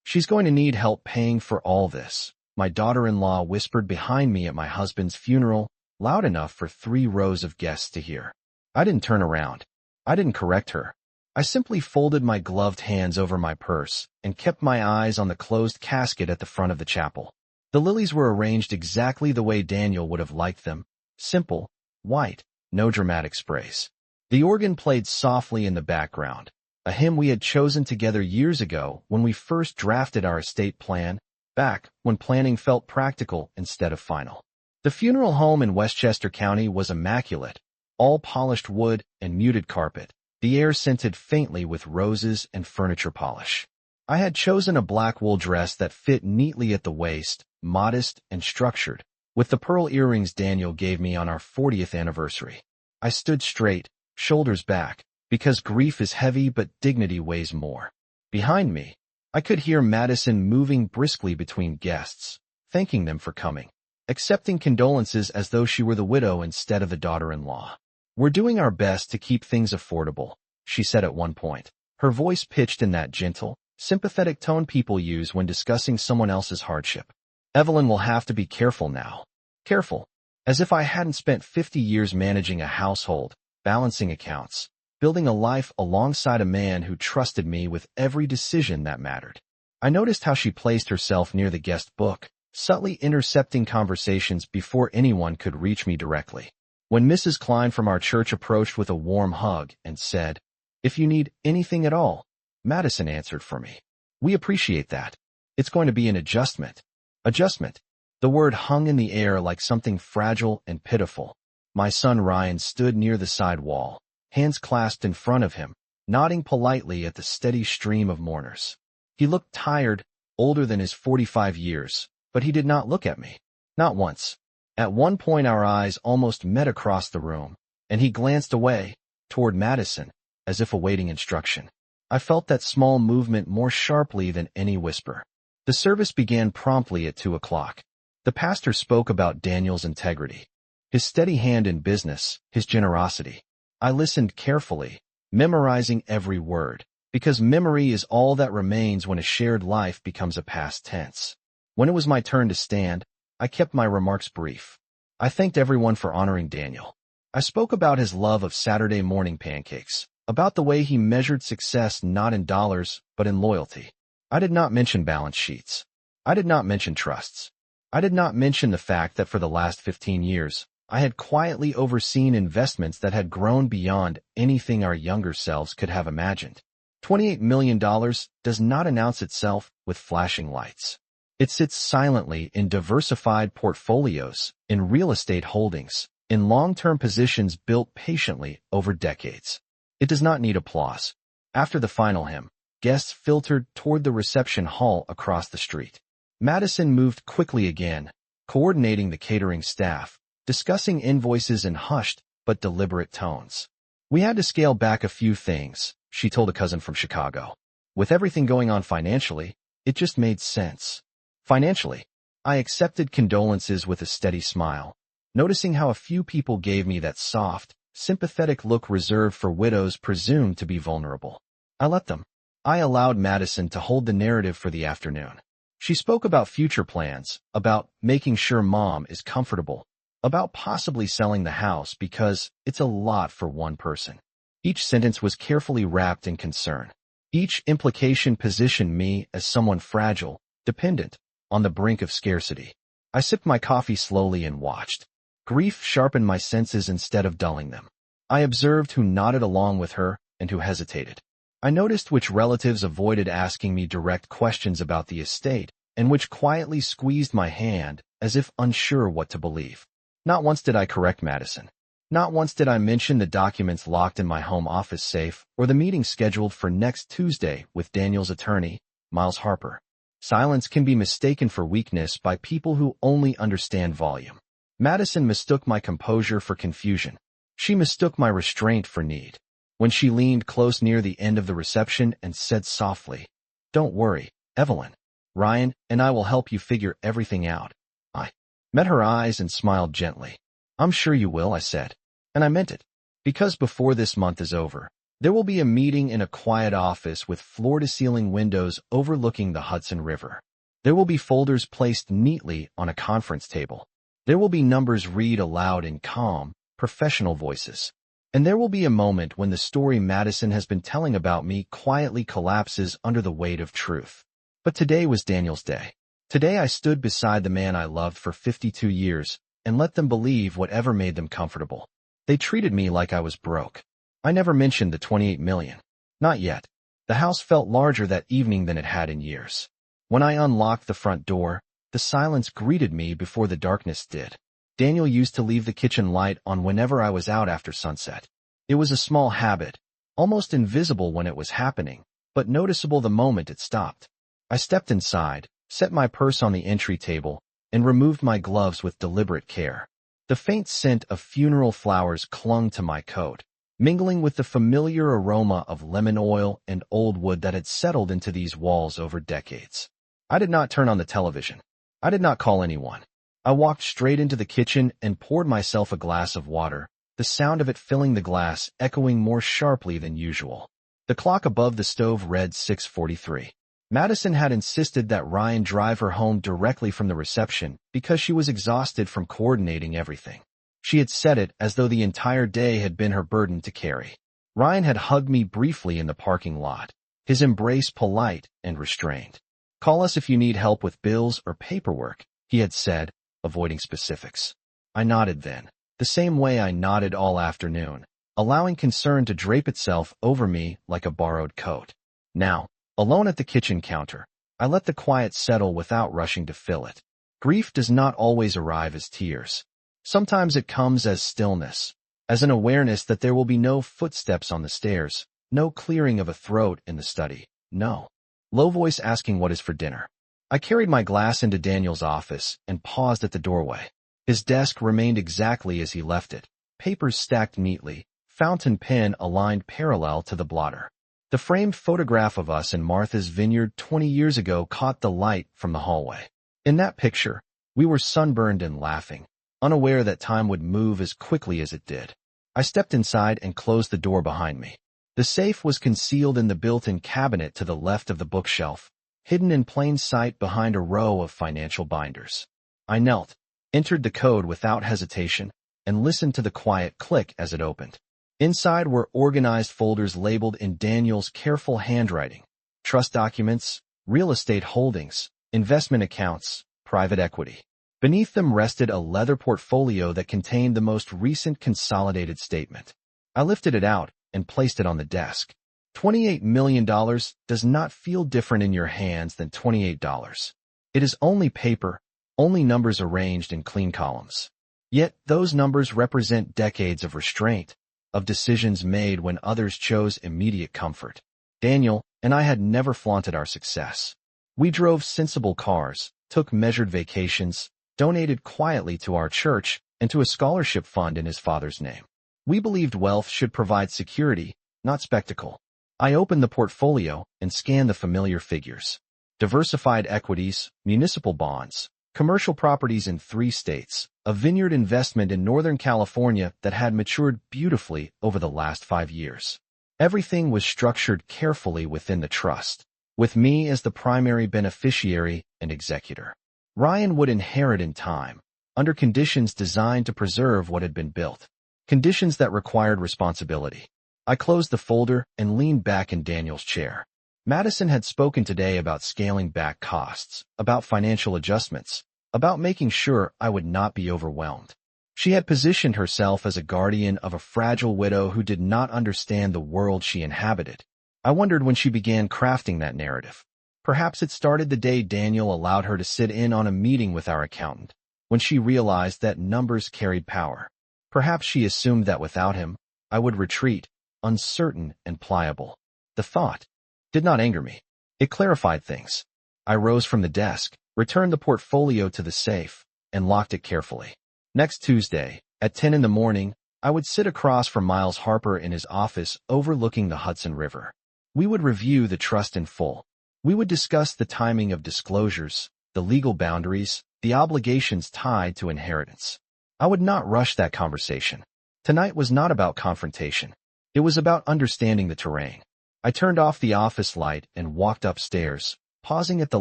She's going to need help paying for all this, my daughter-in-law whispered behind me at my husband's funeral, loud enough for 3 rows of guests to hear. I didn't turn around. I didn't correct her. I simply folded my gloved hands over my purse and kept my eyes on the closed casket at the front of the chapel. The lilies were arranged exactly the way Daniel would have liked them. Simple, white, no dramatic sprays. The organ played softly in the background, a hymn we had chosen together years ago when we first drafted our estate plan, back when planning felt practical instead of final. The funeral home in Westchester County was immaculate, all polished wood and muted carpet, the air scented faintly with roses and furniture polish. I had chosen a black wool dress that fit neatly at the waist, modest and structured, with the pearl earrings Daniel gave me on our 40th anniversary. I stood straight, shoulders back, because grief is heavy but dignity weighs more. Behind me, I could hear Madison moving briskly between guests, thanking them for coming, accepting condolences as though she were the widow instead of the daughter-in-law. We're doing our best to keep things affordable, she said at one point, her voice pitched in that gentle, sympathetic tone people use when discussing someone else's hardship. Evelyn will have to be careful now. Careful, as if I hadn't spent 50 years managing a household, balancing accounts, building a life alongside a man who trusted me with every decision that mattered. I noticed how she placed herself near the guest book, subtly intercepting conversations before anyone could reach me directly. When Mrs. Klein from our church approached with a warm hug and said, "If you need anything at all," Madison answered for me. "We appreciate that. It's going to be an adjustment." Adjustment. The word hung in the air like something fragile and pitiful. My son Ryan stood near the side wall, hands clasped in front of him, nodding politely at the steady stream of mourners. He looked tired, older than his 45 years, but he did not look at me. Not once. At one point our eyes almost met across the room, and he glanced away, toward Madison, as if awaiting instruction. I felt that small movement more sharply than any whisper. The service began promptly at 2 o'clock. The pastor spoke about Daniel's integrity, his steady hand in business, his generosity. I listened carefully, memorizing every word, because memory is all that remains when a shared life becomes a past tense. When it was my turn to stand, I kept my remarks brief. I thanked everyone for honoring Daniel. I spoke about his love of Saturday morning pancakes, about the way he measured success not in dollars, but in loyalty. I did not mention balance sheets. I did not mention trusts. I did not mention the fact that for the last 15 years, I had quietly overseen investments that had grown beyond anything our younger selves could have imagined. $28 million does not announce itself with flashing lights. It sits silently in diversified portfolios, in real estate holdings, in long-term positions built patiently over decades. It does not need applause. After the final hymn, guests filtered toward the reception hall across the street. Madison moved quickly again, coordinating the catering staff, discussing invoices in hushed but deliberate tones. "We had to scale back a few things," she told a cousin from Chicago. "With everything going on financially, it just made sense." Financially, I accepted condolences with a steady smile, noticing how a few people gave me that soft, sympathetic look reserved for widows presumed to be vulnerable. I let them. I allowed Madison to hold the narrative for the afternoon. She spoke about future plans, about making sure Mom is comfortable, about possibly selling the house because it's a lot for one person. Each sentence was carefully wrapped in concern. Each implication positioned me as someone fragile, dependent, on the brink of scarcity. I sipped my coffee slowly and watched. Grief sharpened my senses instead of dulling them. I observed who nodded along with her and who hesitated. I noticed which relatives avoided asking me direct questions about the estate and which quietly squeezed my hand as if unsure what to believe. Not once did I correct Madison. Not once did I mention the documents locked in my home office safe or the meeting scheduled for next Tuesday with Daniel's attorney, Miles Harper. Silence can be mistaken for weakness by people who only understand volume. Madison mistook my composure for confusion. She mistook my restraint for need. When she leaned close near the end of the reception and said softly, "Don't worry, Evelyn. Ryan and I will help you figure everything out." I met her eyes and smiled gently. "I'm sure you will," I said. And I meant it. Because before this month is over, There will be a meeting in a quiet office with floor-to-ceiling windows overlooking the Hudson River. There will be folders placed neatly on a conference table. There will be numbers read aloud in calm, professional voices. And there will be a moment when the story Madison has been telling about me quietly collapses under the weight of truth. But today was Daniel's day. Today I stood beside the man I loved for 52 years and let them believe whatever made them comfortable. They treated me like I was broke. I never mentioned the 28 million. Not yet. The house felt larger that evening than it had in years. When I unlocked the front door, the silence greeted me before the darkness did. Daniel used to leave the kitchen light on whenever I was out after sunset. It was a small habit, almost invisible when it was happening, but noticeable the moment it stopped. I stepped inside, set my purse on the entry table, and removed my gloves with deliberate care. The faint scent of funeral flowers clung to my coat, mingling with the familiar aroma of lemon oil and old wood that had settled into these walls over decades. I did not turn on the television. I did not call anyone. I walked straight into the kitchen and poured myself a glass of water, the sound of it filling the glass echoing more sharply than usual. The clock above the stove read 6:43. Madison had insisted that Ryan drive her home directly from the reception because she was exhausted from coordinating everything. She had said it as though the entire day had been her burden to carry. Ryan had hugged me briefly in the parking lot, his embrace polite and restrained. "Call us if you need help with bills or paperwork," he had said, avoiding specifics. I nodded then, the same way I nodded all afternoon, allowing concern to drape itself over me like a borrowed coat. Now, alone at the kitchen counter, I let the quiet settle without rushing to fill it. Grief does not always arrive as tears. Sometimes it comes as stillness, as an awareness that there will be no footsteps on the stairs, no clearing of a throat in the study, no low voice asking what is for dinner. I carried my glass into Daniel's office and paused at the doorway. His desk remained exactly as he left it, papers stacked neatly, fountain pen aligned parallel to the blotter. The framed photograph of us in Martha's Vineyard 20 years ago caught the light from the hallway. In that picture, we were sunburned and laughing, unaware that time would move as quickly as it did. I stepped inside and closed the door behind me. The safe was concealed in the built-in cabinet to the left of the bookshelf, hidden in plain sight behind a row of financial binders. I knelt, entered the code without hesitation, and listened to the quiet click as it opened. Inside were organized folders labeled in Daniel's careful handwriting: trust documents, real estate holdings, investment accounts, private equity. Beneath them rested a leather portfolio that contained the most recent consolidated statement. I lifted it out and placed it on the desk. $28 million does not feel different in your hands than $28. It is only paper, only numbers arranged in clean columns. Yet those numbers represent decades of restraint, of decisions made when others chose immediate comfort. Daniel and I had never flaunted our success. We drove sensible cars, took measured vacations, donated quietly to our church and to a scholarship fund in his father's name. We believed wealth should provide security, not spectacle. I opened the portfolio and scanned the familiar figures. Diversified equities, municipal bonds, commercial properties in 3 states, a vineyard investment in Northern California that had matured beautifully over the last 5 years. Everything was structured carefully within the trust, with me as the primary beneficiary and executor. Ryan would inherit in time, under conditions designed to preserve what had been built, conditions that required responsibility. I closed the folder and leaned back in Daniel's chair. Madison had spoken today about scaling back costs, about financial adjustments, about making sure I would not be overwhelmed. She had positioned herself as a guardian of a fragile widow who did not understand the world she inhabited. I wondered when she began crafting that narrative. Perhaps it started the day Daniel allowed her to sit in on a meeting with our accountant, when she realized that numbers carried power. Perhaps she assumed that without him, I would retreat, uncertain and pliable. The thought did not anger me. It clarified things. I rose from the desk, returned the portfolio to the safe, and locked it carefully. Next Tuesday, at 10 in the morning, I would sit across from Miles Harper in his office overlooking the Hudson River. We would review the trust in full. We would discuss the timing of disclosures, the legal boundaries, the obligations tied to inheritance. I would not rush that conversation. Tonight was not about confrontation. It was about understanding the terrain. I turned off the office light and walked upstairs, pausing at the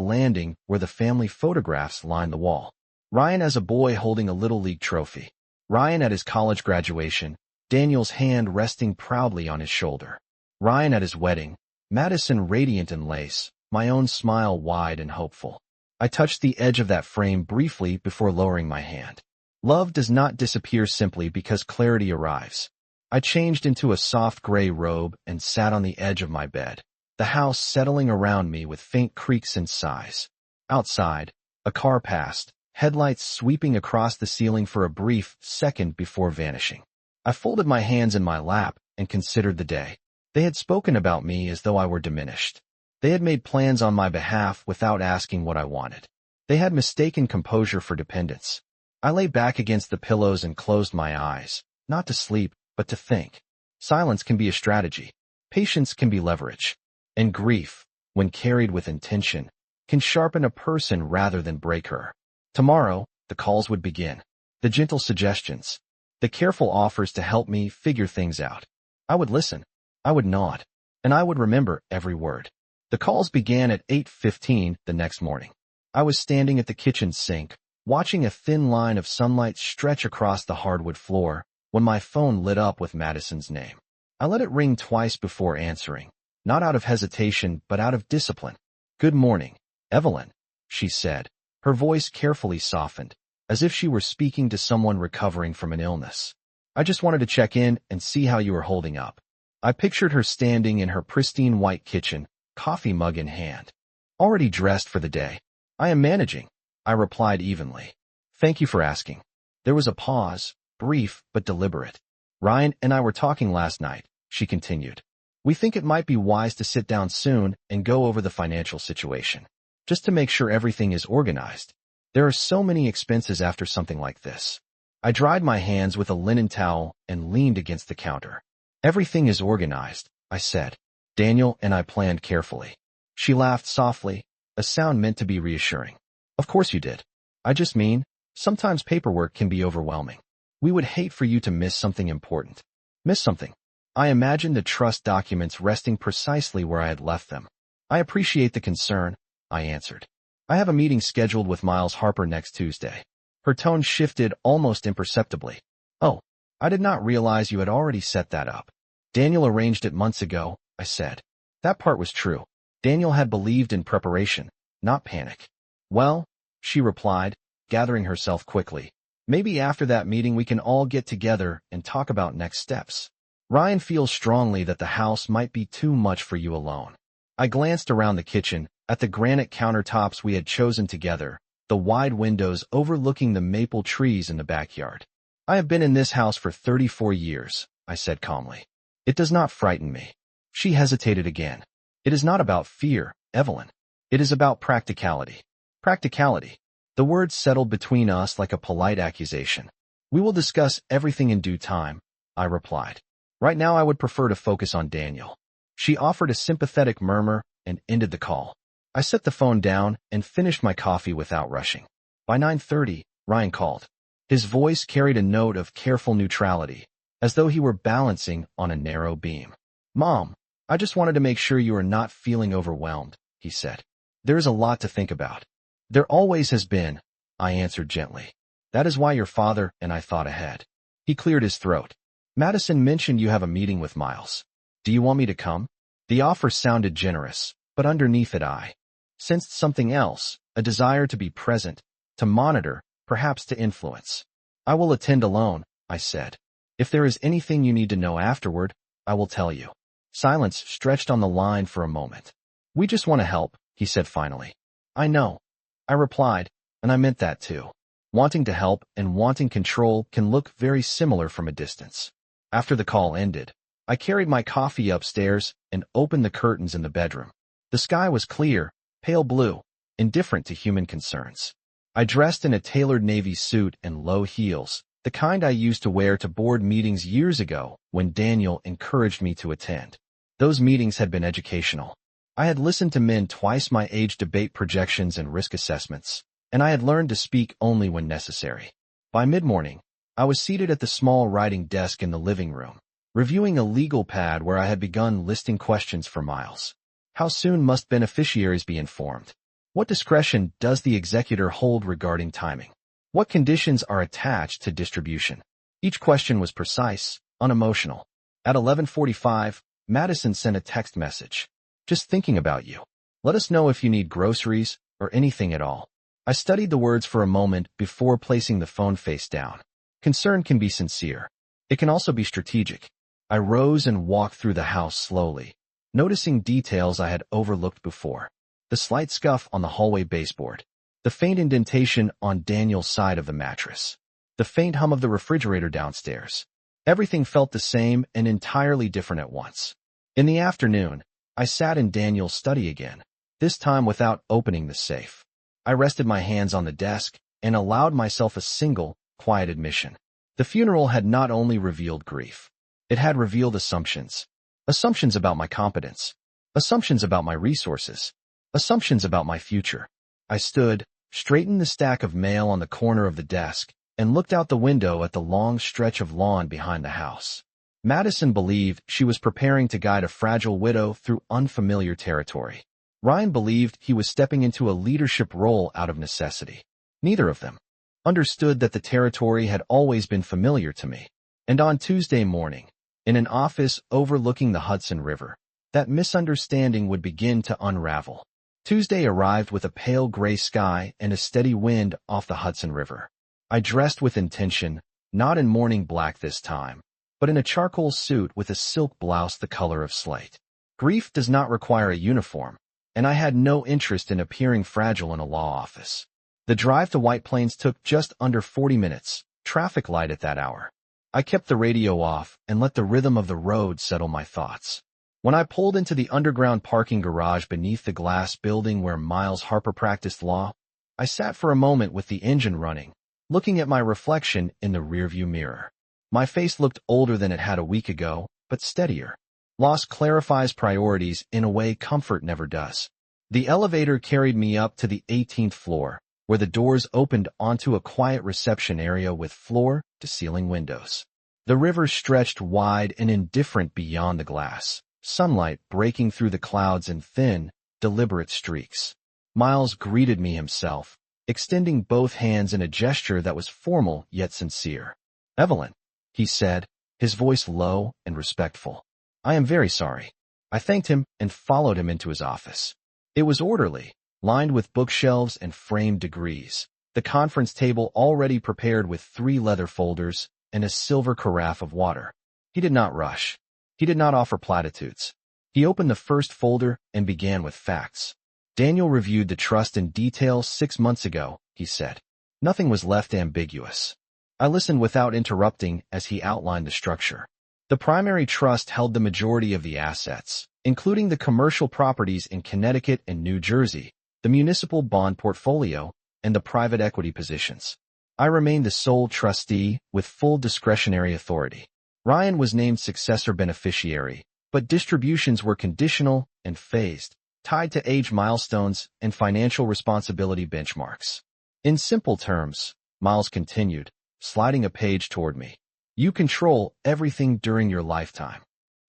landing where the family photographs lined the wall. Ryan as a boy holding a Little League trophy. Ryan at his college graduation, Daniel's hand resting proudly on his shoulder. Ryan at his wedding, Madison radiant in lace, my own smile wide and hopeful. I touched the edge of that frame briefly before lowering my hand. Love does not disappear simply because clarity arrives. I changed into a soft gray robe and sat on the edge of my bed, the house settling around me with faint creaks and sighs. Outside, a car passed, headlights sweeping across the ceiling for a brief second before vanishing. I folded my hands in my lap and considered the day. They had spoken about me as though I were diminished. They had made plans on my behalf without asking what I wanted. They had mistaken composure for dependence. I lay back against the pillows and closed my eyes, not to sleep, but to think. Silence can be a strategy. Patience can be leverage. And grief, when carried with intention, can sharpen a person rather than break her. Tomorrow, the calls would begin. The gentle suggestions. The careful offers to help me figure things out. I would listen. I would nod. And I would remember every word. The calls began at 8:15 the next morning. I was standing at the kitchen sink, watching a thin line of sunlight stretch across the hardwood floor, when my phone lit up with Madison's name. I let it ring twice before answering, not out of hesitation but out of discipline. "Good morning, Evelyn," she said, her voice carefully softened, as if she were speaking to someone recovering from an illness. "I just wanted to check in and see how you were holding up." I pictured her standing in her pristine white kitchen, coffee mug in hand, already dressed for the day. "I am managing," I replied evenly. "Thank you for asking." There was a pause, brief but deliberate. "Ryan and I were talking last night," she continued. "We think it might be wise to sit down soon and go over the financial situation, just to make sure everything is organized. There are so many expenses after something like this." I dried my hands with a linen towel and leaned against the counter. "Everything is organized," I said. "Daniel and I planned carefully." She laughed softly, a sound meant to be reassuring. "Of course you did. I just mean, sometimes paperwork can be overwhelming. We would hate for you to miss something important." "Miss something?" I imagined the trust documents resting precisely where I had left them. "I appreciate the concern," I answered. "I have a meeting scheduled with Miles Harper next Tuesday." Her tone shifted almost imperceptibly. "Oh, I did not realize you had already set that up." "Daniel arranged it months ago," I said. That part was true. Daniel had believed in preparation, not panic. "Well," she replied, gathering herself quickly, "maybe after that meeting we can all get together and talk about next steps. Ryan feels strongly that the house might be too much for you alone." I glanced around the kitchen, at the granite countertops we had chosen together, the wide windows overlooking the maple trees in the backyard. "I have been in this house for 34 years, I said calmly. "It does not frighten me." She hesitated again. "It is not about fear, Evelyn. It is about practicality." Practicality. The word settled between us like a polite accusation. "We will discuss everything in due time," I replied. "Right now I would prefer to focus on Daniel." She offered a sympathetic murmur and ended the call. I set the phone down and finished my coffee without rushing. By 9:30, Ryan called. His voice carried a note of careful neutrality, as though he were balancing on a narrow beam. "Mom, I just wanted to make sure you are not feeling overwhelmed," he said. "There is a lot to think about." "There always has been," I answered gently. "That is why your father and I thought ahead." He cleared his throat. "Madison mentioned you have a meeting with Miles. Do you want me to come?" The offer sounded generous, but underneath it I sensed something else, a desire to be present, to monitor, perhaps to influence. "I will attend alone," I said. "If there is anything you need to know afterward, I will tell you." Silence stretched on the line for a moment. "We just want to help," he said finally. "I know," I replied, and I meant that too. Wanting to help and wanting control can look very similar from a distance. After the call ended, I carried my coffee upstairs and opened the curtains in the bedroom. The sky was clear, pale blue, indifferent to human concerns. I dressed in a tailored navy suit and low heels, the kind I used to wear to board meetings years ago when Daniel encouraged me to attend. Those meetings had been educational. I had listened to men twice my age debate projections and risk assessments, and I had learned to speak only when necessary. By mid-morning, I was seated at the small writing desk in the living room, reviewing a legal pad where I had begun listing questions for Miles. How soon must beneficiaries be informed? What discretion does the executor hold regarding timing? What conditions are attached to distribution? Each question was precise, unemotional. At 11:45, Madison sent a text message. Just thinking about you. Let us know if you need groceries or anything at all. I studied the words for a moment before placing the phone face down. Concern can be sincere. It can also be strategic. I rose and walked through the house slowly, noticing details I had overlooked before. The slight scuff on the hallway baseboard. The faint indentation on Daniel's side of the mattress. The faint hum of the refrigerator downstairs. Everything felt the same and entirely different at once. In the afternoon, I sat in Daniel's study again, this time without opening the safe. I rested my hands on the desk and allowed myself a single, quiet admission. The funeral had not only revealed grief. It had revealed assumptions. Assumptions about my competence. Assumptions about my resources. Assumptions about my future. I stood, straightened the stack of mail on the corner of the desk, and looked out the window at the long stretch of lawn behind the house. Madison believed she was preparing to guide a fragile widow through unfamiliar territory. Ryan believed he was stepping into a leadership role out of necessity. Neither of them understood that the territory had always been familiar to me. And on Tuesday morning, in an office overlooking the Hudson River, that misunderstanding would begin to unravel. Tuesday arrived with a pale gray sky and a steady wind off the Hudson River. I dressed with intention, not in morning black this time, but in a charcoal suit with a silk blouse the color of slate. Grief does not require a uniform, and I had no interest in appearing fragile in a law office. The drive to White Plains took just under 40 minutes, traffic light at that hour. I kept the radio off and let the rhythm of the road settle my thoughts. When I pulled into the underground parking garage beneath the glass building where Miles Harper practiced law, I sat for a moment with the engine running, looking at my reflection in the rearview mirror. My face looked older than it had a week ago, but steadier. Loss clarifies priorities in a way comfort never does. The elevator carried me up to the 18th floor, where the doors opened onto a quiet reception area with floor-to-ceiling windows. The river stretched wide and indifferent beyond the glass, sunlight breaking through the clouds in thin, deliberate streaks. Miles greeted me himself, extending both hands in a gesture that was formal yet sincere. "Evelyn," he said, his voice low and respectful. "I am very sorry." I thanked him and followed him into his office. It was orderly, lined with bookshelves and framed degrees, the conference table already prepared with 3 leather folders and a silver carafe of water. He did not rush. He did not offer platitudes. He opened the first folder and began with facts. "Daniel reviewed the trust in detail 6 months ago," he said. Nothing was left ambiguous. I listened without interrupting as he outlined the structure. The primary trust held the majority of the assets, including the commercial properties in Connecticut and New Jersey, the municipal bond portfolio, and the private equity positions. I remained the sole trustee with full discretionary authority. Ryan was named successor beneficiary, but distributions were conditional and phased, tied to age milestones and financial responsibility benchmarks. In simple terms, Miles continued, sliding a page toward me, "You control everything during your lifetime."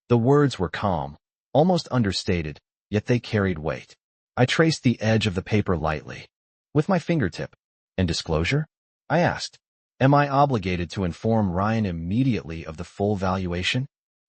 The words were calm, almost understated, yet they carried weight. I traced the edge of the paper lightly, with my fingertip. "And disclosure?" I asked. "Am I obligated to inform Ryan immediately of the full valuation?"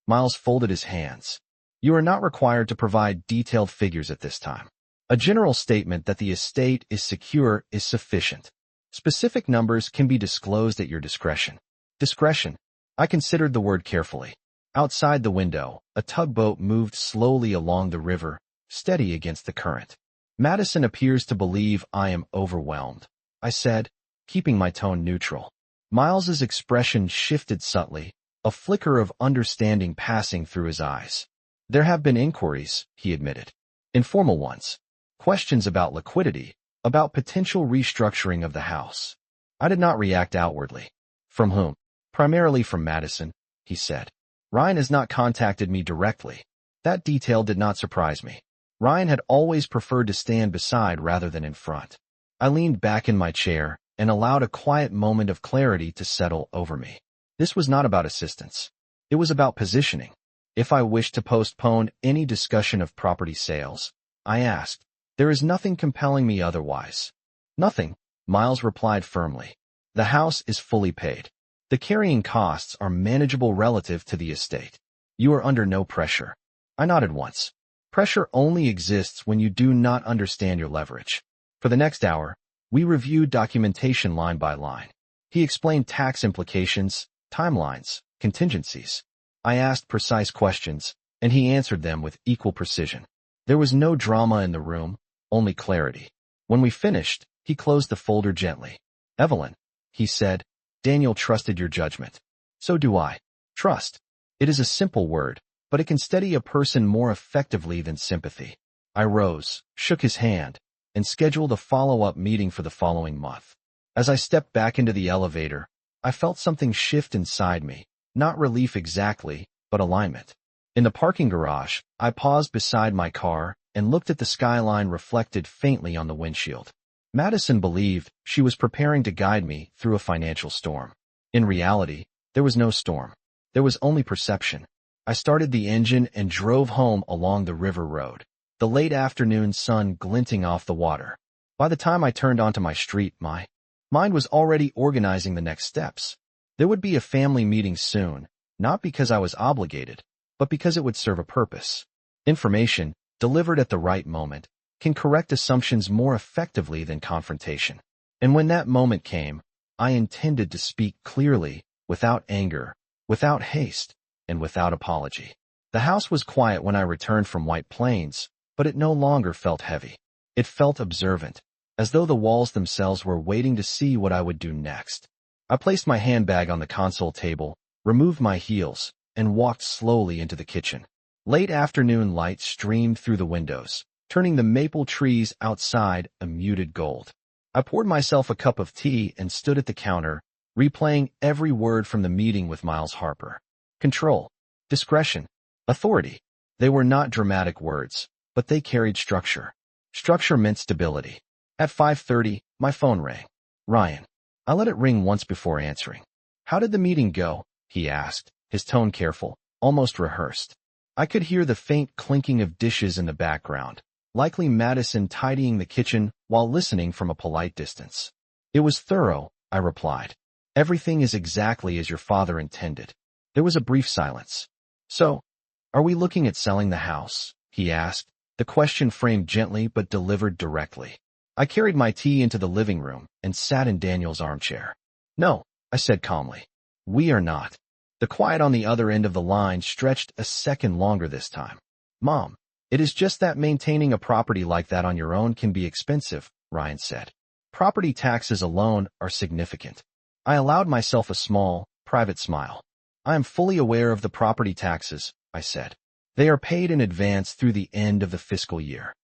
Miles folded his hands. "You are not required to provide detailed figures at this time. A general statement that the estate is secure is sufficient. Specific numbers can be disclosed at your discretion." Discretion. I considered the word carefully. Outside the window, a tugboat moved slowly along the river, steady against the current. "Madison appears to believe I am overwhelmed," I said, keeping my tone neutral. Miles's expression shifted subtly, a flicker of understanding passing through his eyes. "There have been inquiries," he admitted. "Informal ones. Questions about liquidity, about potential restructuring of the house." I did not react outwardly. "From whom?" "Primarily from Madison," he said. "Ryan has not contacted me directly." That detail did not surprise me. Ryan had always preferred to stand beside rather than in front. I leaned back in my chair and allowed a quiet moment of clarity to settle over me. This was not about assistance. It was about positioning. If I wished to postpone any discussion of property sales, I asked. There is nothing compelling me otherwise. Nothing, Miles replied firmly. The house is fully paid. The carrying costs are manageable relative to the estate. You are under no pressure. I nodded once. Pressure only exists when you do not understand your leverage. For the next hour, we reviewed documentation line by line. He explained tax implications, timelines, contingencies. I asked precise questions, and he answered them with equal precision. There was no drama in the room, only clarity. When we finished, he closed the folder gently. Evelyn, he said, Daniel trusted your judgment. So do I. Trust. It is a simple word, but it can steady a person more effectively than sympathy. I rose, shook his hand, and scheduled a follow-up meeting for the following month. As I stepped back into the elevator, I felt something shift inside me, not relief exactly, but alignment. In the parking garage, I paused beside my car and looked at the skyline reflected faintly on the windshield. Madison believed she was preparing to guide me through a financial storm. In reality, there was no storm. There was only perception. I started the engine and drove home along the river road, the late afternoon sun glinting off the water. By the time I turned onto my street, my mind was already organizing the next steps. There would be a family meeting soon, not because I was obligated, but because it would serve a purpose. Information, delivered at the right moment, can correct assumptions more effectively than confrontation. And when that moment came, I intended to speak clearly, without anger, without haste, and without apology. The house was quiet when I returned from White Plains, but it no longer felt heavy. It felt observant, as though the walls themselves were waiting to see what I would do next. I placed my handbag on the console table, removed my heels, and walked slowly into the kitchen. Late afternoon light streamed through the windows, turning the maple trees outside a muted gold. I poured myself a cup of tea and stood at the counter, replaying every word from the meeting with Miles Harper. Control, discretion, authority. They were not dramatic words, but they carried structure. Structure meant stability. At 5:30, my phone rang. Ryan. I let it ring once before answering. How did the meeting go? He asked, his tone careful, almost rehearsed. I could hear the faint clinking of dishes in the background, likely Madison tidying the kitchen while listening from a polite distance. It was thorough, I replied. Everything is exactly as your father intended. There was a brief silence. So, are we looking at selling the house? He asked, the question framed gently but delivered directly. I carried my tea into the living room and sat in Daniel's armchair. No, I said calmly. We are not. The quiet on the other end of the line stretched a second longer this time. Mom, it is just that maintaining a property like that on your own can be expensive, Ryan said. Property taxes alone are significant. I allowed myself a small, private smile. I am fully aware of the property taxes, I said. They are paid in advance through the end of the fiscal year.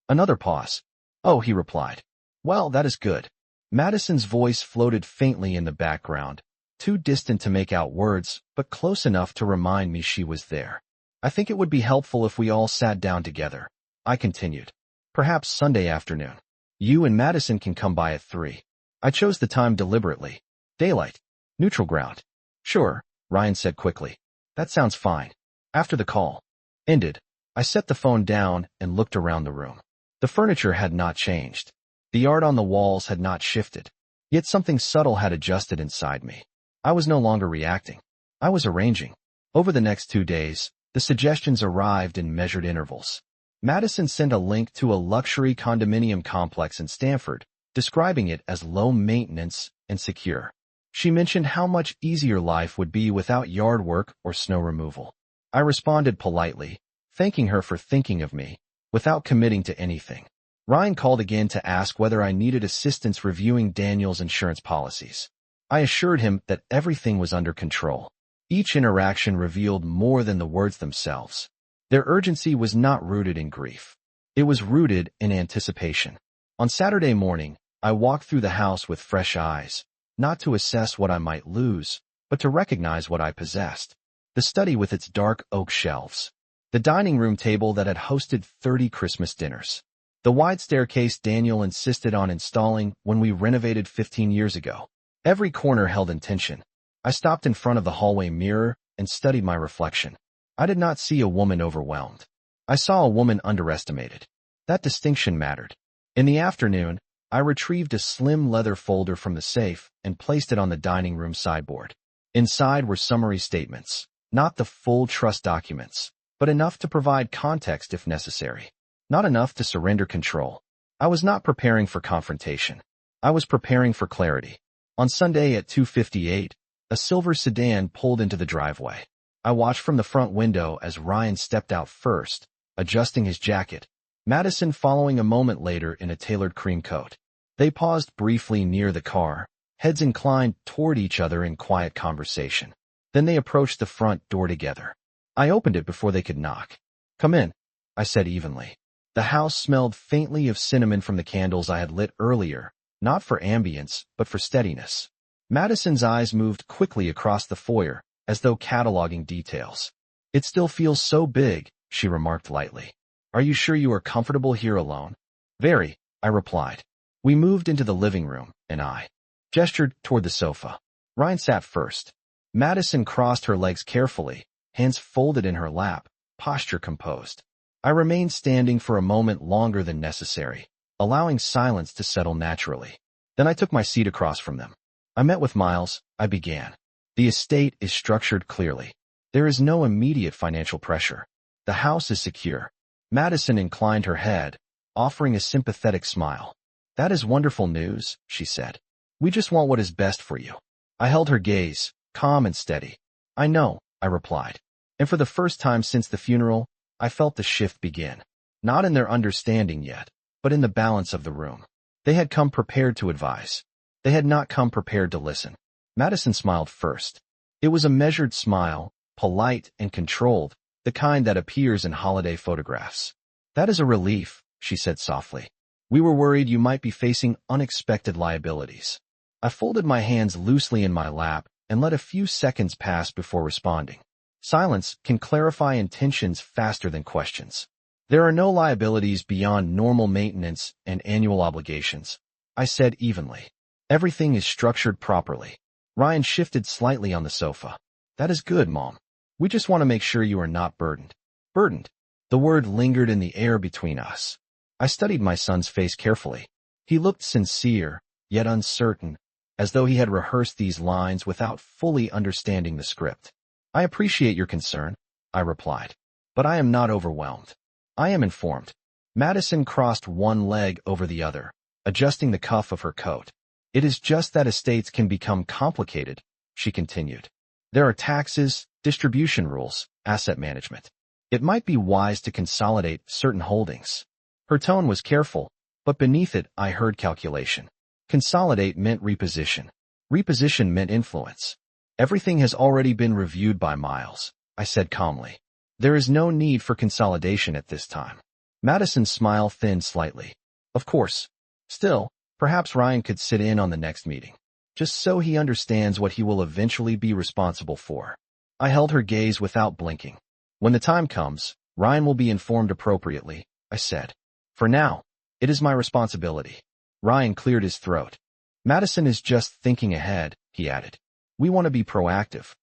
Another pause. Oh, he replied. Well, that is good. Madison's voice floated faintly in the background, too distant to make out words, but close enough to remind me she was there. I think it would be helpful if we all sat down together, I continued. Perhaps Sunday afternoon. You and Madison can come by at 3. I chose the time deliberately. Daylight. Neutral ground. Sure, Ryan said quickly. That sounds fine. After the call ended, I set the phone down and looked around the room. The furniture had not changed. The art on the walls had not shifted. Yet something subtle had adjusted inside me. I was no longer reacting. I was arranging. Over the next 2 days, the suggestions arrived in measured intervals. Madison sent a link to a luxury condominium complex in Stanford, describing it as low maintenance and secure. She mentioned how much easier life would be without yard work or snow removal. I responded politely, thanking her for thinking of me, without committing to anything. Ryan called again to ask whether I needed assistance reviewing Daniel's insurance policies. I assured him that everything was under control. Each interaction revealed more than the words themselves. Their urgency was not rooted in grief. It was rooted in anticipation. On Saturday morning, I walked through the house with fresh eyes, not to assess what I might lose, but to recognize what I possessed. The study with its dark oak shelves. The dining room table that had hosted 30 Christmas dinners. The wide staircase Daniel insisted on installing when we renovated 15 years ago. Every corner held intention. I stopped in front of the hallway mirror, and studied my reflection. I did not see a woman overwhelmed. I saw a woman underestimated. That distinction mattered. In the afternoon, I retrieved a slim leather folder from the safe and placed it on the dining room sideboard. Inside were summary statements, not the full trust documents, but enough to provide context if necessary, not enough to surrender control. I was not preparing for confrontation. I was preparing for clarity. On Sunday at 2:58, a silver sedan pulled into the driveway. I watched from the front window as Ryan stepped out first, adjusting his jacket, Madison following a moment later in a tailored cream coat. They paused briefly near the car, heads inclined toward each other in quiet conversation. Then they approached the front door together. I opened it before they could knock. "Come in," I said evenly. The house smelled faintly of cinnamon from the candles I had lit earlier, not for ambience, but for steadiness. Madison's eyes moved quickly across the foyer, as though cataloging details. "It still feels so big," she remarked lightly. "Are you sure you are comfortable here alone?" "Very," I replied. We moved into the living room, and I gestured toward the sofa. Ryan sat first. Madison crossed her legs carefully, hands folded in her lap, posture composed. I remained standing for a moment longer than necessary, allowing silence to settle naturally. Then I took my seat across from them. "I met with Miles," I began. "The estate is structured clearly. There is no immediate financial pressure. The house is secure." Madison inclined her head, offering a sympathetic smile. "That is wonderful news," she said. "We just want what is best for you." I held her gaze, calm and steady. "I know," I replied. And for the first time since the funeral, I felt the shift begin. Not in their understanding yet, but in the balance of the room. They had come prepared to advise. They had not come prepared to listen. Madison smiled first. It was a measured smile, polite and controlled, the kind that appears in holiday photographs. "That is a relief," she said softly. "We were worried you might be facing unexpected liabilities." I folded my hands loosely in my lap and let a few seconds pass before responding. Silence can clarify intentions faster than questions. "There are no liabilities beyond normal maintenance and annual obligations," I said evenly. "Everything is structured properly." Ryan shifted slightly on the sofa. "That is good, Mom. We just want to make sure you are not burdened." Burdened. The word lingered in the air between us. I studied my son's face carefully. He looked sincere, yet uncertain, as though he had rehearsed these lines without fully understanding the script. "I appreciate your concern," I replied, "but I am not overwhelmed. I am informed." Madison crossed one leg over the other, adjusting the cuff of her coat. "It is just that estates can become complicated," she continued. "There are taxes, distribution rules, asset management. It might be wise to consolidate certain holdings." Her tone was careful, but beneath it I heard calculation. Consolidate meant reposition. Reposition meant influence. "Everything has already been reviewed by Miles," I said calmly. "There is no need for consolidation at this time." Madison's smile thinned slightly. "Of course. Still, perhaps Ryan could sit in on the next meeting, just so he understands what he will eventually be responsible for." I held her gaze without blinking. "When the time comes, Ryan will be informed appropriately," I said. "For now, it is my responsibility." Ryan cleared his throat. "Madison is just thinking ahead," he added. "We want to be proactive."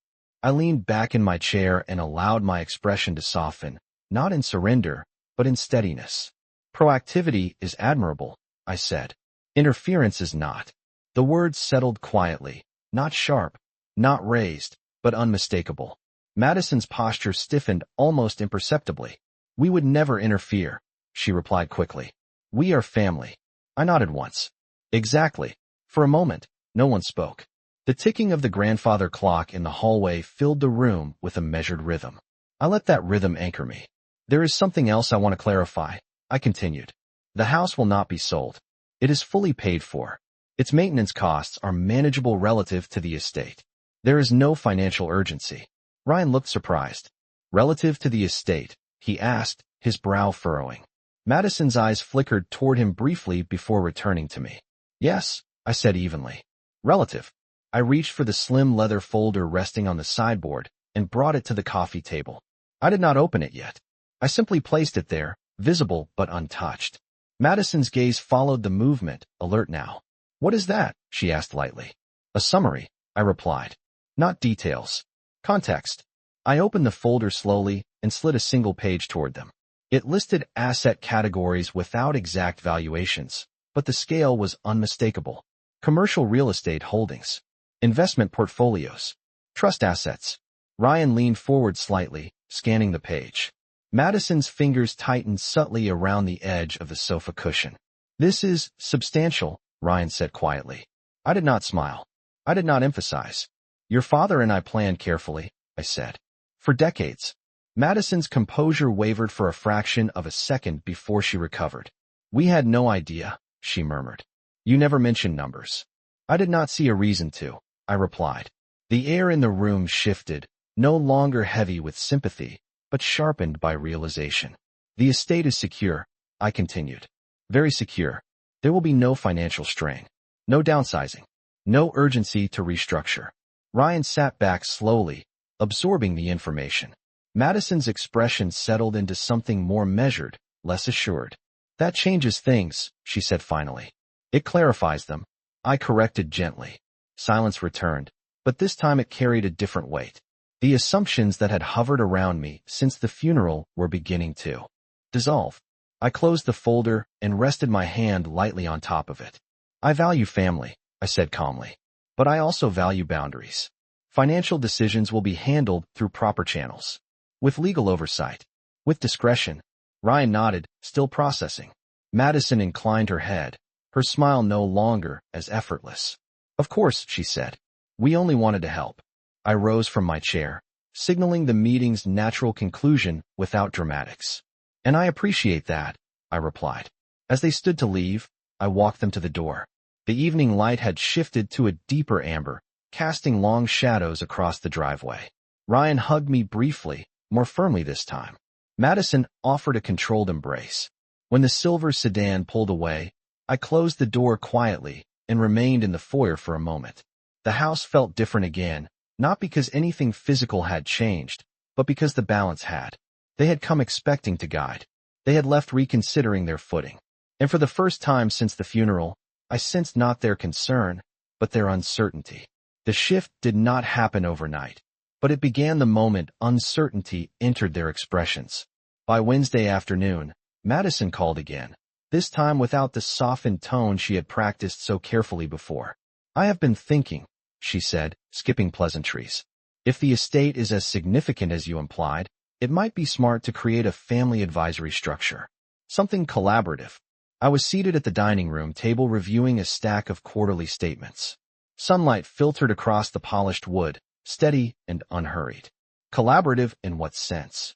I leaned back in my chair and allowed my expression to soften, not in surrender, but in steadiness. "Proactivity is admirable," I said. "Interference is not." The words settled quietly, not sharp, not raised, but unmistakable. Madison's posture stiffened almost imperceptibly. "We would never interfere," she replied quickly. "We are family." I nodded once. "Exactly." For a moment, no one spoke. The ticking of the grandfather clock in the hallway filled the room with a measured rhythm. I let that rhythm anchor me. "There is something else I want to clarify," I continued. "The house will not be sold. It is fully paid for. Its maintenance costs are manageable relative to the estate. There is no financial urgency." Ryan looked surprised. "Relative to the estate?" he asked, his brow furrowing. Madison's eyes flickered toward him briefly before returning to me. "Yes," I said evenly. "Relative." I reached for the slim leather folder resting on the sideboard and brought it to the coffee table. I did not open it yet. I simply placed it there, visible but untouched. Madison's gaze followed the movement, alert now. "What is that?" she asked lightly. "A summary," I replied. "Not details. Context." I opened the folder slowly and slid a single page toward them. It listed asset categories without exact valuations, but the scale was unmistakable. Commercial real estate holdings, investment portfolios, trust assets. Ryan leaned forward slightly, scanning the page. Madison's fingers tightened subtly around the edge of the sofa cushion. "This is substantial," Ryan said quietly. I did not smile. I did not emphasize. "Your father and I planned carefully," I said. "For decades." Madison's composure wavered for a fraction of a second before she recovered. "We had no idea," she murmured. "You never mentioned numbers." "I did not see a reason to," I replied. The air in the room shifted, no longer heavy with sympathy, but sharpened by realization. "The estate is secure," I continued. "Very secure. There will be no financial strain, no downsizing, no urgency to restructure." Ryan sat back slowly, absorbing the information. Madison's expression settled into something more measured, less assured. "That changes things," she said finally. "It clarifies them." I corrected gently. Silence returned, but this time it carried a different weight. The assumptions that had hovered around me since the funeral were beginning to dissolve. I closed the folder and rested my hand lightly on top of it. "I value family," I said calmly, "but I also value boundaries. Financial decisions will be handled through proper channels. With legal oversight. With discretion." Ryan nodded, still processing. Madison inclined her head, her smile no longer as effortless. "Of course," she said. "We only wanted to help." I rose from my chair, signaling the meeting's natural conclusion without dramatics. "And I appreciate that," I replied. As they stood to leave, I walked them to the door. The evening light had shifted to a deeper amber, casting long shadows across the driveway. Ryan hugged me briefly, more firmly this time. Madison offered a controlled embrace. When the silver sedan pulled away, I closed the door quietly and remained in the foyer for a moment. The house felt different again, not because anything physical had changed, but because the balance had. They had come expecting to guide. They had left reconsidering their footing. And for the first time since the funeral, I sensed not their concern, but their uncertainty. The shift did not happen overnight, but it began the moment uncertainty entered their expressions. By Wednesday afternoon, Madison called again, this time without the softened tone she had practiced so carefully before. "I have been thinking," she said, skipping pleasantries. "If the estate is as significant as you implied, it might be smart to create a family advisory structure. Something collaborative." I was seated at the dining room table reviewing a stack of quarterly statements. Sunlight filtered across the polished wood, steady and unhurried. "Collaborative in what sense?"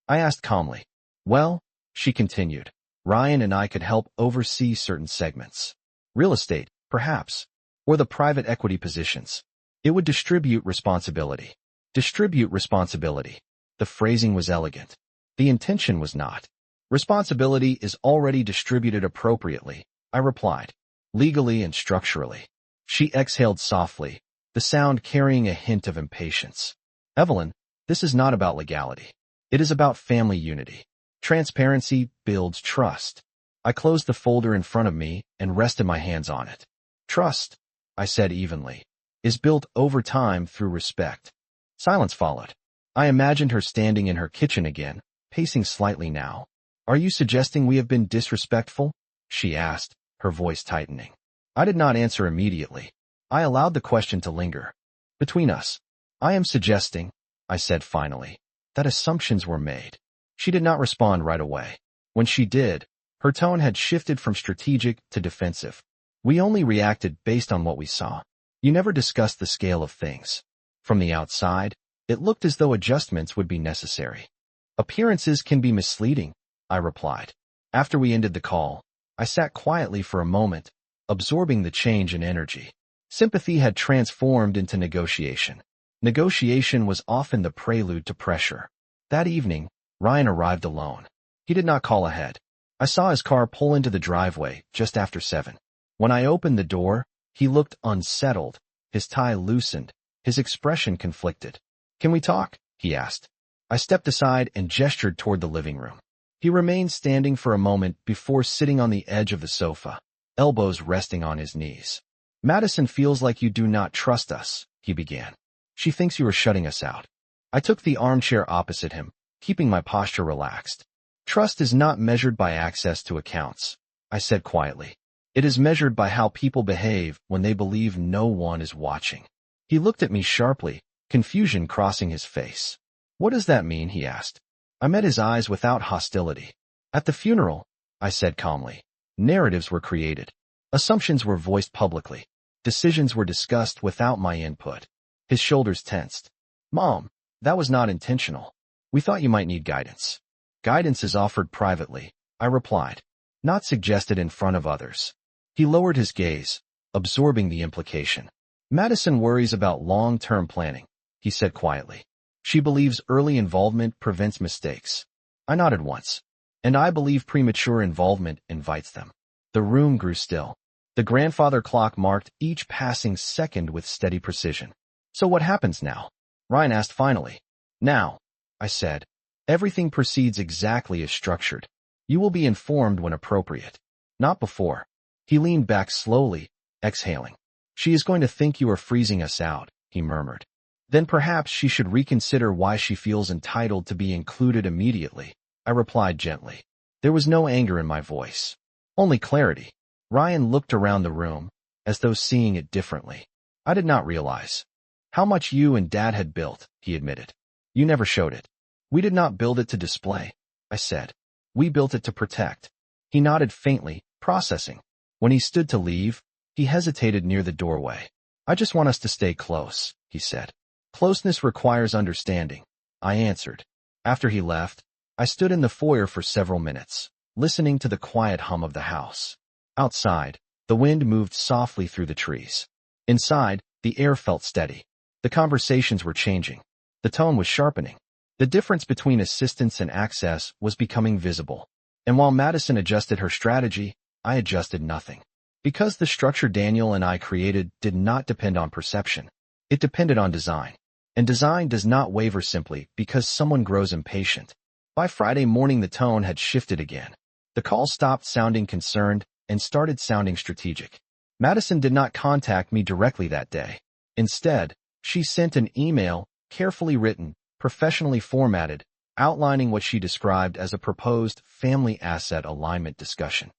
I asked calmly. "Well," she continued, "Ryan and I could help oversee certain segments. Real estate, perhaps, or the private equity positions. It would distribute responsibility." Distribute responsibility. The phrasing was elegant. The intention was not. "Responsibility is already distributed appropriately," I replied, "legally and structurally." She exhaled softly, the sound carrying a hint of impatience. "Evelyn, this is not about legality. It is about family unity. Transparency builds trust." I closed the folder in front of me and rested my hands on it. "Trust," I said evenly, "is built over time through respect." Silence followed. I imagined her standing in her kitchen again, pacing slightly now. "Are you suggesting we have been disrespectful?" she asked, her voice tightening. I did not answer immediately. I allowed the question to linger. "Between us, I am suggesting," I said finally, "that assumptions were made." She did not respond right away. When she did, her tone had shifted from strategic to defensive. "We only reacted based on what we saw. You never discussed the scale of things. From the outside, it looked as though adjustments would be necessary." "Appearances can be misleading," I replied. After we ended the call, I sat quietly for a moment, absorbing the change in energy. Sympathy had transformed into negotiation. Negotiation was often the prelude to pressure. That evening, Ryan arrived alone. He did not call ahead. I saw his car pull into the driveway just after 7. When I opened the door, he looked unsettled, his tie loosened, his expression conflicted. "Can we talk?" he asked. I stepped aside and gestured toward the living room. He remained standing for a moment before sitting on the edge of the sofa, elbows resting on his knees. "Madison feels like you do not trust us," he began. "She thinks you are shutting us out." I took the armchair opposite him, keeping my posture relaxed. Trust is not measured by access to accounts, I said quietly. It is measured by how people behave when they believe no one is watching. He looked at me sharply, confusion crossing his face. What does that mean? He asked. I met his eyes without hostility. At the funeral, I said calmly, narratives were created. Assumptions were voiced publicly. Decisions were discussed without my input. His shoulders tensed. Mom, that was not intentional. We thought you might need guidance. Guidance is offered privately, I replied, not suggested in front of others. He lowered his gaze, absorbing the implication. Madison worries about long-term planning, he said quietly. She believes early involvement prevents mistakes. I nodded once. And I believe premature involvement invites them. The room grew still. The grandfather clock marked each passing second with steady precision. So what happens now? Ryan asked finally. Now, I said, everything proceeds exactly as structured. You will be informed when appropriate. Not before. He leaned back slowly, exhaling. She is going to think you are freezing us out, he murmured. Then perhaps she should reconsider why she feels entitled to be included immediately, I replied gently. There was no anger in my voice. Only clarity. Ryan looked around the room, as though seeing it differently. I did not realize how much you and Dad had built, he admitted. You never showed it. We did not build it to display, I said. We built it to protect. He nodded faintly, processing. When he stood to leave, he hesitated near the doorway. I just want us to stay close, he said. Closeness requires understanding, I answered. After he left, I stood in the foyer for several minutes, listening to the quiet hum of the house. Outside, the wind moved softly through the trees. Inside, the air felt steady. The conversations were changing. The tone was sharpening. The difference between assistance and access was becoming visible. And while Madison adjusted her strategy, I adjusted nothing. Because the structure Daniel and I created did not depend on perception. It depended on design. And design does not waver simply because someone grows impatient. By Friday morning, the tone had shifted again. The call stopped sounding concerned and started sounding strategic. Madison did not contact me directly that day. Instead, she sent an email, carefully written, professionally formatted, outlining what she described as a proposed family asset alignment discussion.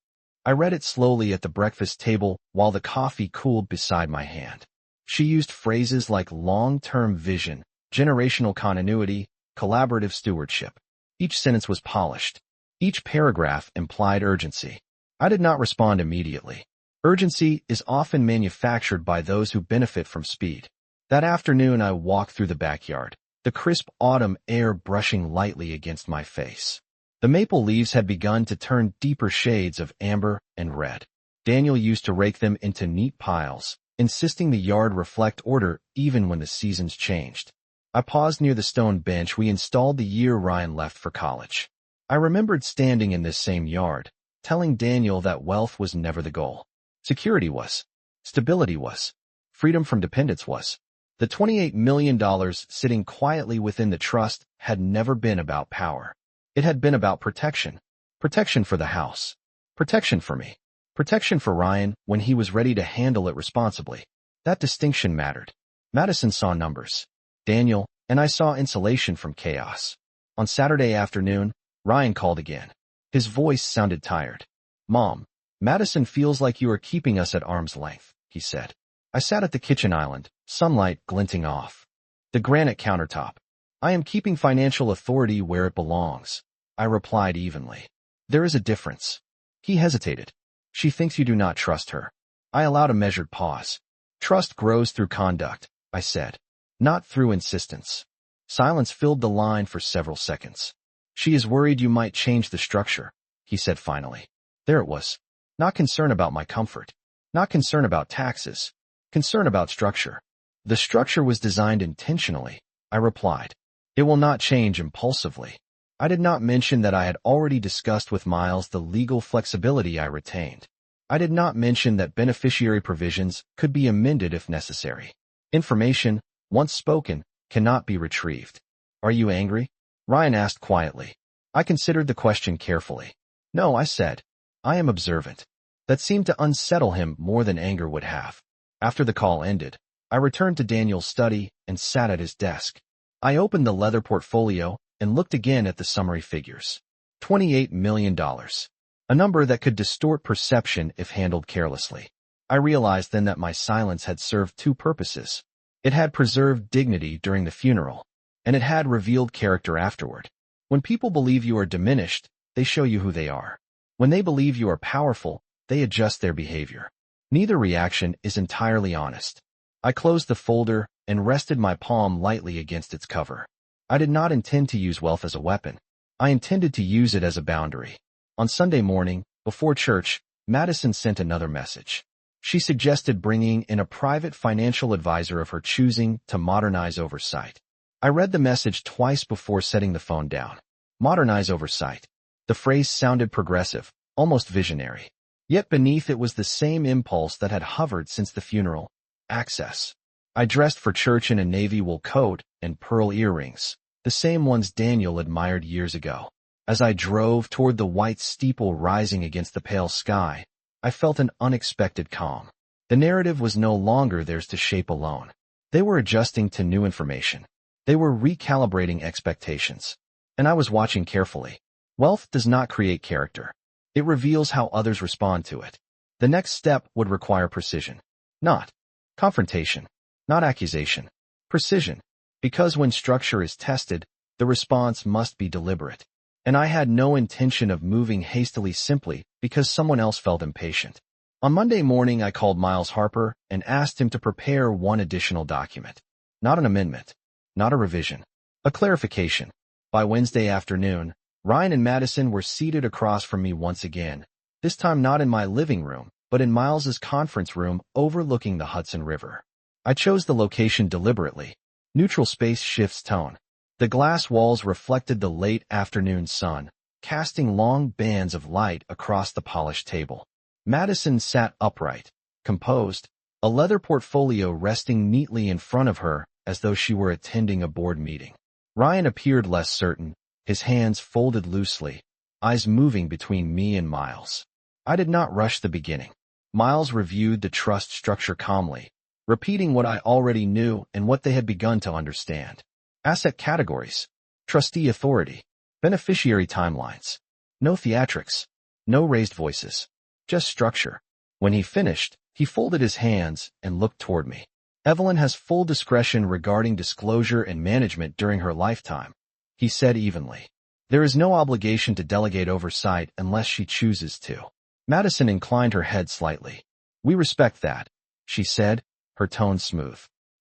I read it slowly at the breakfast table while the coffee cooled beside my hand. She used phrases like long-term vision, generational continuity, collaborative stewardship. Each sentence was polished. Each paragraph implied urgency. I did not respond immediately. Urgency is often manufactured by those who benefit from speed. That afternoon, I walked through the backyard, the crisp autumn air brushing lightly against my face. The maple leaves had begun to turn deeper shades of amber and red. Daniel used to rake them into neat piles, insisting the yard reflect order even when the seasons changed. I paused near the stone bench we installed the year Ryan left for college. I remembered standing in this same yard, telling Daniel that wealth was never the goal. Security was. Stability was. Freedom from dependence was. The $28 million sitting quietly within the trust had never been about power. It had been about protection. Protection for the house. Protection for me. Protection for Ryan when he was ready to handle it responsibly. That distinction mattered. Madison saw numbers. Daniel and I saw insulation from chaos. On Saturday afternoon, Ryan called again. His voice sounded tired. Mom, Madison feels like you are keeping us at arm's length, he said. I sat at the kitchen island, sunlight glinting off the granite countertop. I am keeping financial authority where it belongs, I replied evenly. There is a difference. He hesitated. She thinks you do not trust her. I allowed a measured pause. Trust grows through conduct, I said, not through insistence. Silence filled the line for several seconds. She is worried you might change the structure, he said finally. There it was. Not concern about my comfort. Not concern about taxes. Concern about structure. The structure was designed intentionally, I replied. It will not change impulsively. I did not mention that I had already discussed with Miles the legal flexibility I retained. I did not mention that beneficiary provisions could be amended if necessary. Information, once spoken, cannot be retrieved. Are you angry? Ryan asked quietly. I considered the question carefully. No, I said. I am observant. That seemed to unsettle him more than anger would have. After the call ended, I returned to Daniel's study and sat at his desk. I opened the leather portfolio and looked again at the summary figures. $28 million. A number that could distort perception if handled carelessly. I realized then that my silence had served two purposes. It had preserved dignity during the funeral, and it had revealed character afterward. When people believe you are diminished, they show you who they are. When they believe you are powerful, they adjust their behavior. Neither reaction is entirely honest. I closed the folder and rested my palm lightly against its cover. I did not intend to use wealth as a weapon. I intended to use it as a boundary. On Sunday morning, before church, Madison sent another message. She suggested bringing in a private financial advisor of her choosing to modernize oversight. I read the message twice before setting the phone down. Modernize oversight. The phrase sounded progressive, almost visionary. Yet beneath it was the same impulse that had hovered since the funeral. Access. I dressed for church in a navy wool coat and pearl earrings, the same ones Daniel admired years ago. As I drove toward the white steeple rising against the pale sky, I felt an unexpected calm. The narrative was no longer theirs to shape alone. They were adjusting to new information. They were recalibrating expectations. And I was watching carefully. Wealth does not create character. It reveals how others respond to it. The next step would require precision. Not confrontation. Not accusation. Precision. Because when structure is tested, the response must be deliberate. And I had no intention of moving hastily simply because someone else felt impatient. On Monday morning, I called Miles Harper and asked him to prepare one additional document. Not an amendment. Not a revision. A clarification. By Wednesday afternoon, Ryan and Madison were seated across from me once again, this time not in my living room, but in Miles's conference room overlooking the Hudson River. I chose the location deliberately. Neutral space shifts tone. The glass walls reflected the late afternoon sun, casting long bands of light across the polished table. Madison sat upright, composed, a leather portfolio resting neatly in front of her as though she were attending a board meeting. Ryan appeared less certain, his hands folded loosely, eyes moving between me and Miles. I did not rush the beginning. Miles reviewed the trust structure calmly, repeating what I already knew and what they had begun to understand. Asset categories, trustee authority, beneficiary timelines. No theatrics, no raised voices, just structure. When he finished, he folded his hands and looked toward me. Evelyn has full discretion regarding disclosure and management during her lifetime, he said evenly. There is no obligation to delegate oversight unless she chooses to. Madison inclined her head slightly. We respect that, she said, her tone smooth.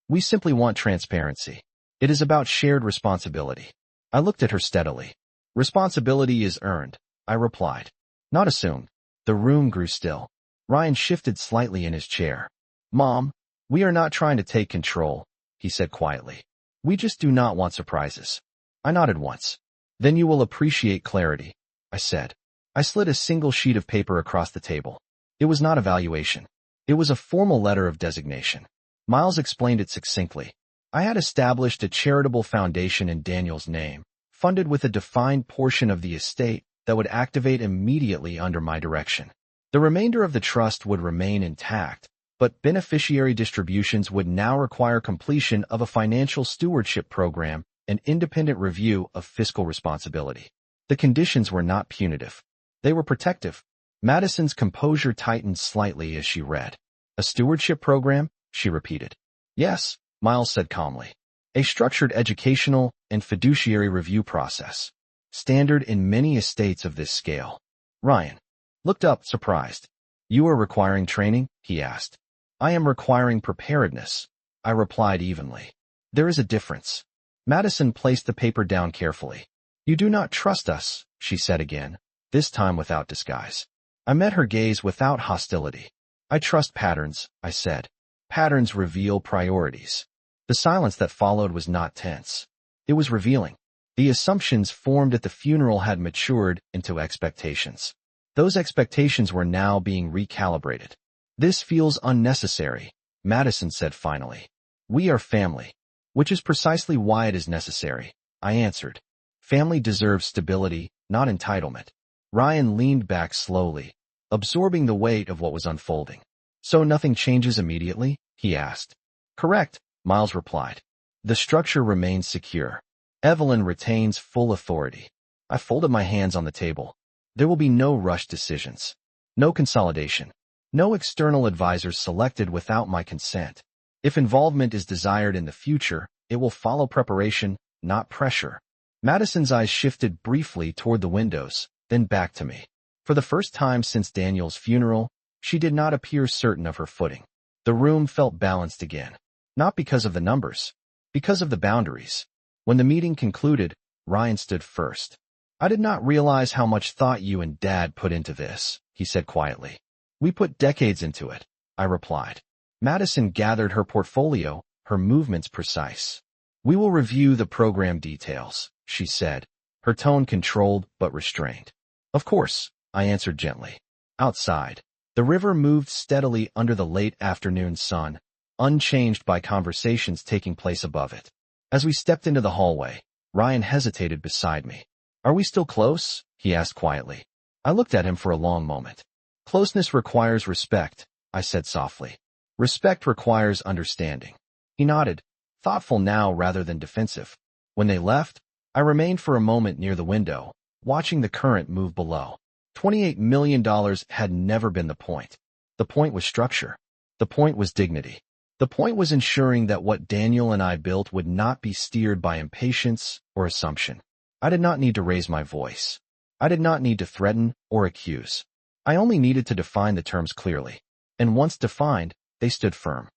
We simply want transparency. It is about shared responsibility. I looked at her steadily. Responsibility is earned, I replied. Not assumed. The room grew still. Ryan shifted slightly in his chair. Mom, we are not trying to take control, he said quietly. We just do not want surprises. I nodded once. Then you will appreciate clarity, I said. I slid a single sheet of paper across the table. It was not evaluation. It was a formal letter of designation. Miles explained it succinctly. I had established a charitable foundation in Daniel's name, funded with a defined portion of the estate that would activate immediately under my direction. The remainder of the trust would remain intact, but beneficiary distributions would now require completion of a financial stewardship program and independent review of fiscal responsibility. The conditions were not punitive. They were protective. Madison's composure tightened slightly as she read. A stewardship program? She repeated. Yes, Miles said calmly. A structured educational and fiduciary review process. Standard in many estates of this scale. Ryan looked up, surprised. You are requiring training? He asked. I am requiring preparedness, I replied evenly. There is a difference. Madison placed the paper down carefully. You do not trust us, she said again, this time without disguise. I met her gaze without hostility. I trust patterns, I said. Patterns reveal priorities. The silence that followed was not tense. It was revealing. The assumptions formed at the funeral had matured into expectations. Those expectations were now being recalibrated. This feels unnecessary, Madison said finally. We are family. Which is precisely why it is necessary, I answered. Family deserves stability, not entitlement. Ryan leaned back slowly, absorbing the weight of what was unfolding. So nothing changes immediately? He asked. Correct, Miles replied. The structure remains secure. Evelyn retains full authority. I folded my hands on the table. There will be no rushed decisions. No consolidation. No external advisors selected without my consent. If involvement is desired in the future, it will follow preparation, not pressure. Madison's eyes shifted briefly toward the windows, then back to me. For the first time since Daniel's funeral, she did not appear certain of her footing. The room felt balanced again. Not because of the numbers, because of the boundaries. When the meeting concluded, Ryan stood first. I did not realize how much thought you and Dad put into this, he said quietly. We put decades into it, I replied. Madison gathered her portfolio, her movements precise. We will review the program details, she said, her tone controlled but restrained. Of course, I answered gently. Outside, the river moved steadily under the late afternoon sun, unchanged by conversations taking place above it. As we stepped into the hallway, Ryan hesitated beside me. Are we still close? He asked quietly. I looked at him for a long moment. Closeness requires respect, I said softly. Respect requires understanding. He nodded, thoughtful now rather than defensive. When they left, I remained for a moment near the window, watching the current move below. $28 million had never been the point. The point was structure. The point was dignity. The point was ensuring that what Daniel and I built would not be steered by impatience or assumption. I did not need to raise my voice. I did not need to threaten or accuse. I only needed to define the terms clearly. And once defined, they stood firm.